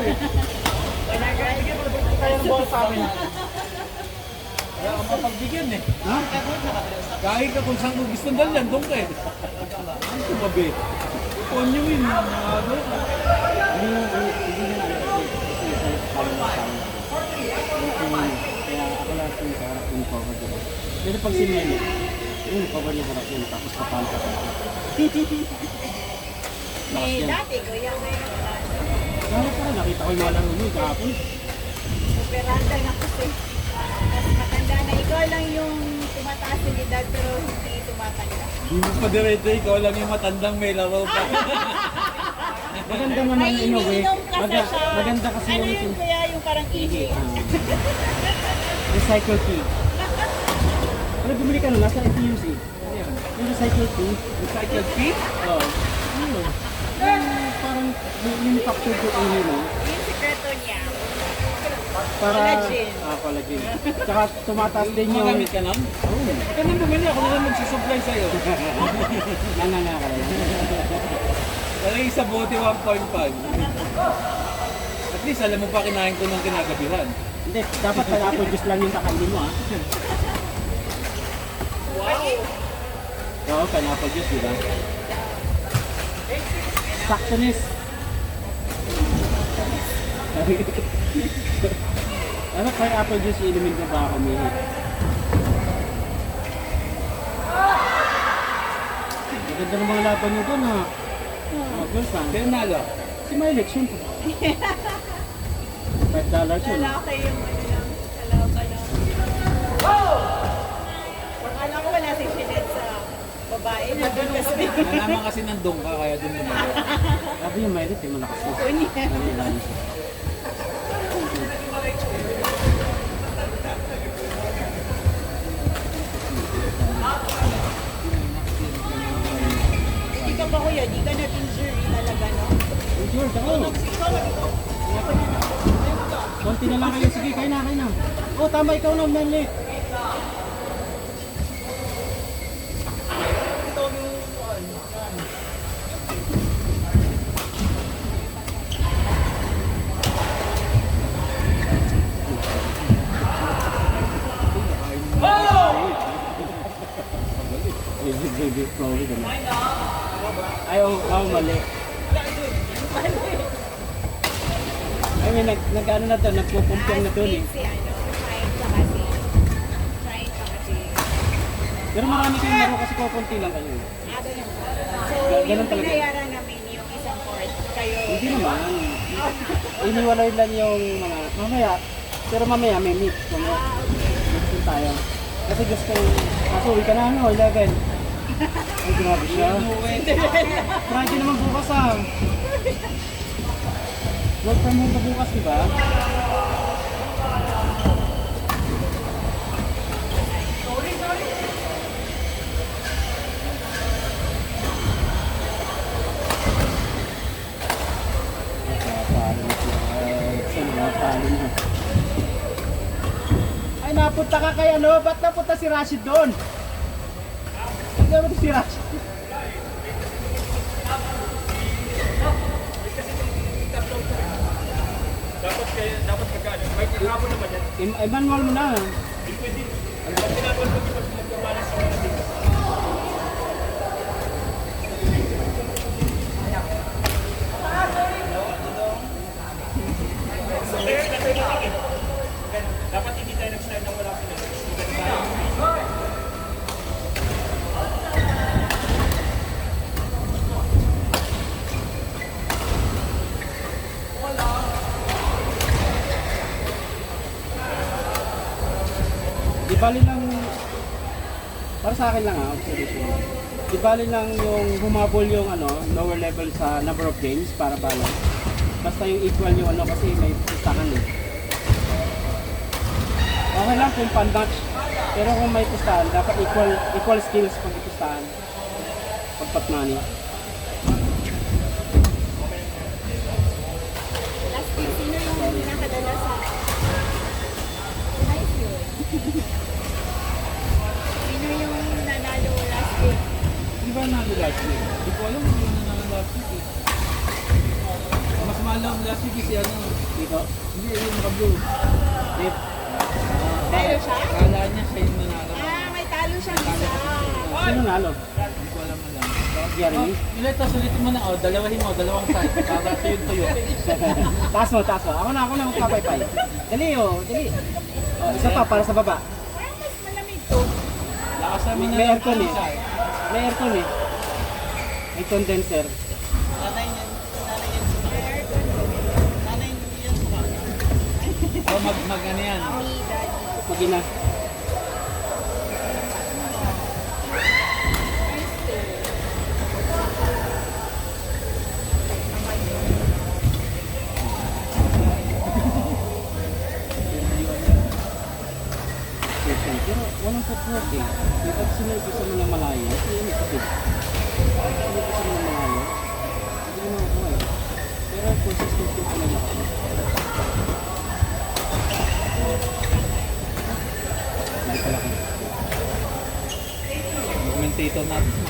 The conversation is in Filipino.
eh. Bigyan mo na tayo ng bola sa amin. Kaya ka mapagbigyan eh. Ha? Kahit ka kung saan mo gusto dalyan, doon ka eh. Ano ito babe? Ponyo yun. Ano ka? Hindi na kaya ako lahat yung sa harap yung cover dito. Pero pag si Melo, yung cover yung harap yun, tapos kapal ka pa. Eh, dati ko yung Kaya parang nakita ko yung mga laro nyo kahapon. operanda na kasi. Mas matanda na. Ikaw lang yung tumataas ng edad pero hindi tumatanda. Hindi mo pa diretso, ikaw lang yung matandang may laro pa. Maganda naman in a way. Iniinom kasi siya. Maganda kasi ano yung yun kuya yung parang EJ? recycle fee. Ano bumili ka nun? Nasa NTUC? Yung recycle fee. Recycled fee? Oo. Ano? Parang manufactured yung ano mo. Yung sikreto niya. Para, Collagen. collagen. Tsaka tumataas din yung... Gumagamit ka nun? Oo. Huwag ka nang bumili, ako na lang magsusupply sa'yo. Nanganga ka lang. Talagang isa bote 1.5. At least alam mo pa kinain ko nung kinagabihan. Hindi, dapat pineapple juice lang yung kakainin mo, ha? Oo, pineapple juice, di ba? Saxonis. Ano pineapple juice inumin ko ba ako, Mihi? Maganda ng mga laban nyo doon, ha? Oh, girls, ha? Kaya nalo. Si Milex, syempre. $5 yun. Lalaki yung ano lang. Lalaki lang. Alam ko wala si Jeanette sa babae. Nandun kasi. Nalaman kasi nandun ka, kaya dun lumalo. Sabi yung Milex, eh, malakas yun. Kunin. Ano yung lalo siya? Hindi ka ba kuya? Di ka na-injury talaga, no? Sure, ako. Konti na lang kayo. Sige, kayo na, kayo na. Oh, tama, ikaw na, Manly. Ay, oh, mali. Ay, may nag-ano na to, nagpupumpong na to eh. Si ano, trying pa kasi. Trying pa kasi. Pero marami kayong laro kasi kukunti lang kayo. So, Ganun yung talaga. binayaran namin yung isang court, kayo. Hindi naman. Iniwalay lang yung mga, mamaya, pero mamaya may meet. Meet tayo. Kasi gusto, kaso uwi ka na ano, 11. Ay, grabe siya. Friday naman bukas ah. Work from home ka bukas, di ba? Ay, napunta ka kay ano? Ba't napunta si Rashid doon? Ba't napunta si Rashid? Dapat magkano? May kikabo naman yan. Manual mo na. Pwede. Ang tinapon ko yung magkamalas sa mga dito. Dapat hindi tayo nag-start ng wala sila. Di bali lang, para sa akin lang observation. Di bali lang yung humabol yung ano, lower level sa number of games para balance. Basta yung equal yung ano kasi may pustahan eh. Okay lang kung pan-match. Pero kung may pustahan, dapat equal skills pag ipustahan. Pagpat money. Last week, sino yung nakadala sa... Nice yun. Sino yung nanalo last week? Di ba nalo last week? Di ko alam kung nanalo last week eh. Mas malam lang sige si ano. Dito. Hindi, yung naka-blue. Dip. Talo siya? Kala niya siya yung nanalo. May talo siyang isa. Sino nalo? Hindi ko alam alam. Jeremy? Ito, sulitin mo na. Dalawahin mo, dalawang side. Para tuyo-tuyo. taas mo. Ako na magpapaypay. Dali dali. Isa pa para sa baba. Parang mas malamig to. Lakas namin na May lang aircon eh. isa. May aircon eh. May condenser. O mag ano yan. Sige na. Pero walang footwork eh. Yung pag sinipisa mo ng malayo, yun yung kapit. Sinipisa mo ng malayo, hindi mo makuha eh. Pero consistent yung pinag-ako. Hindi pala ka. Commentator natin.